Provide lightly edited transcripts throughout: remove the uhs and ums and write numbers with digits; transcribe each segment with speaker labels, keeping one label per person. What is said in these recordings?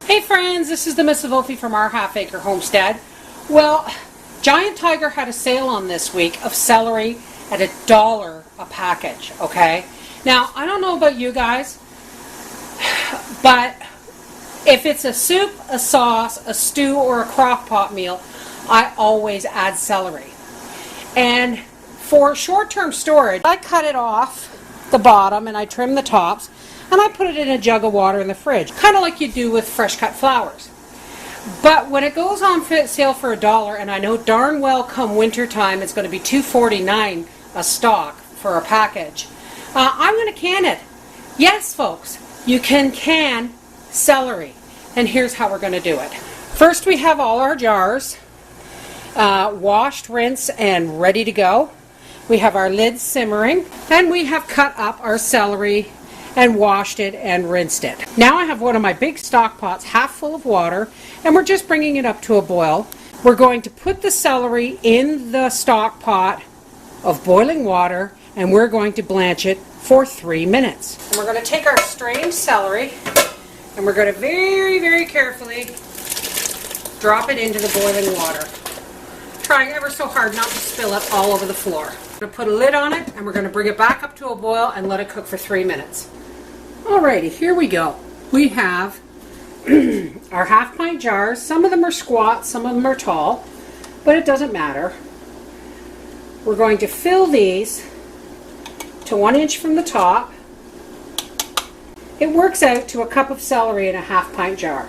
Speaker 1: Hey friends, this is the Mrs. Volfie from Our Half Acre Homestead. Well, Giant Tiger had a sale on this week of celery at $1 a package, okay? Now, I don't know about you guys, but if it's a soup, a sauce, a stew, or a crock pot meal, I always add celery. And for short-term storage, I cut it off the bottom and I trim the tops, and I put it in a jug of water in the fridge, kind of like you do with fresh cut flowers. But when it goes on sale for $1, and I know darn well come winter time it's going to be $2.49 a stalk for a package, I'm going to can it. Yes, folks, you can can celery, and here's how we're going to do it. First, we have all our jars washed, rinsed, and ready to go. We have our lid simmering, and we have cut up our celery and washed it and rinsed it. Now I have one of my big stock pots half full of water, and we're just bringing it up to a boil. We're going to put the celery in the stock pot of boiling water, and we're going to blanch it for 3 minutes. And we're going to take our strained celery, and we're going to very, very carefully drop it into the boiling water, trying ever so hard not to spill it all over the floor. We're going to put a lid on it, and we're going to bring it back up to a boil and let it cook for 3 minutes. Alrighty, here we go. We have our half-pint jars. Some of them are squat, some of them are tall, but it doesn't matter. We're going to fill these to 1 inch from the top. It works out to a cup of celery in a half-pint jar.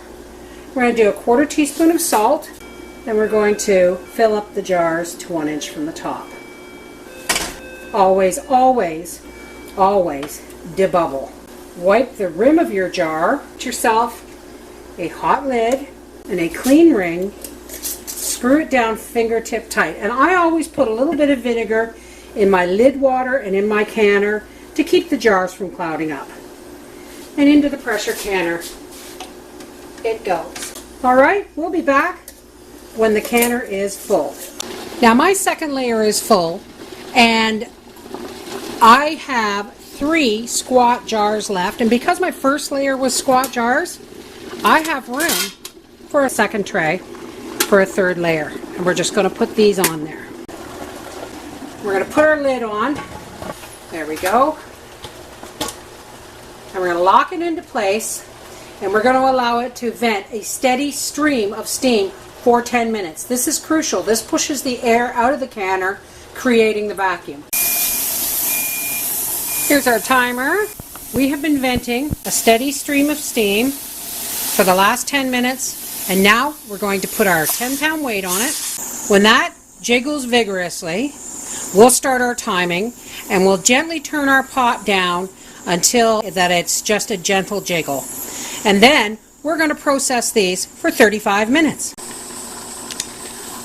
Speaker 1: We're going to do a 1/4 teaspoon of salt, and we're going to fill up the jars to 1 inch from the top. Always, always, always debubble. Wipe the rim of your jar, get yourself a hot lid and a clean ring, screw it down fingertip tight. And I always put a little bit of vinegar in my lid water and in my canner to keep the jars from clouding up. And into the pressure canner it goes. Alright, we'll be back when the canner is full. Now my second layer is full, and I have 3 squat jars left, and because my first layer was squat jars, I have room for a second tray for a 3rd layer, and we're just going to put these on there. We're going to put our lid on. There we go. And we're going to lock it into place, and we're going to allow it to vent a steady stream of steam for 10 minutes. This is crucial. This pushes the air out of the canner, creating the vacuum. Here's our timer. We have been venting a steady stream of steam for the last 10 minutes, and now we're going to put our 10-pound weight on it. When that jiggles vigorously, we'll start our timing, and we'll gently turn our pot down until that it's just a gentle jiggle. And then we're going to process these for 35 minutes.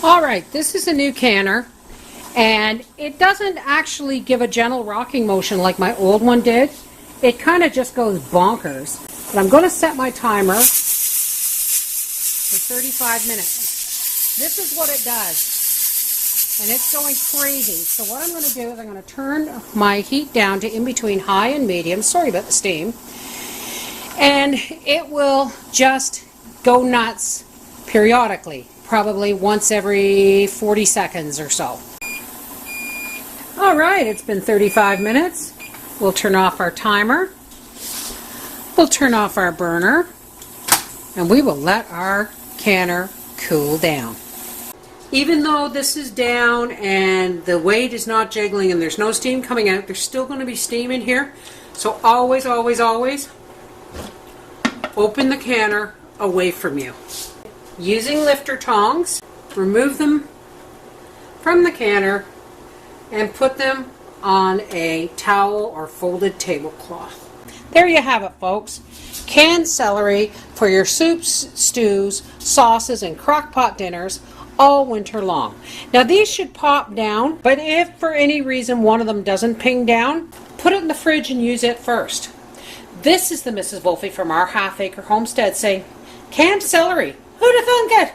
Speaker 1: Alright, this is a new canner, and it doesn't actually give a gentle rocking motion like my old one did. It kind of just goes bonkers. But I'm going to set my timer for 35 minutes. This is what it does. And it's going crazy. So what I'm going to do is I'm going to turn my heat down to in between high and medium. Sorry about the steam. And it will just go nuts periodically. Probably once every 40 seconds or so. Alright, it's been 35 minutes. We'll turn off our timer. We'll turn off our burner. And we will let our canner cool down. Even though this is down and the weight is not jiggling and there's no steam coming out, there's still going to be steam in here. So always, always, always open the canner away from you. Using lifter tongs, remove them from the canner and put them on a towel or folded tablecloth. There you have it, folks. Canned celery for your soups, stews, sauces, and crock pot dinners all winter long. Now these should pop down, but if for any reason one of them doesn't ping down, put it in the fridge and use it first. This is the Mrs. Volfie from Our Half Acre Homestead saying, canned celery, who'd have thunk it?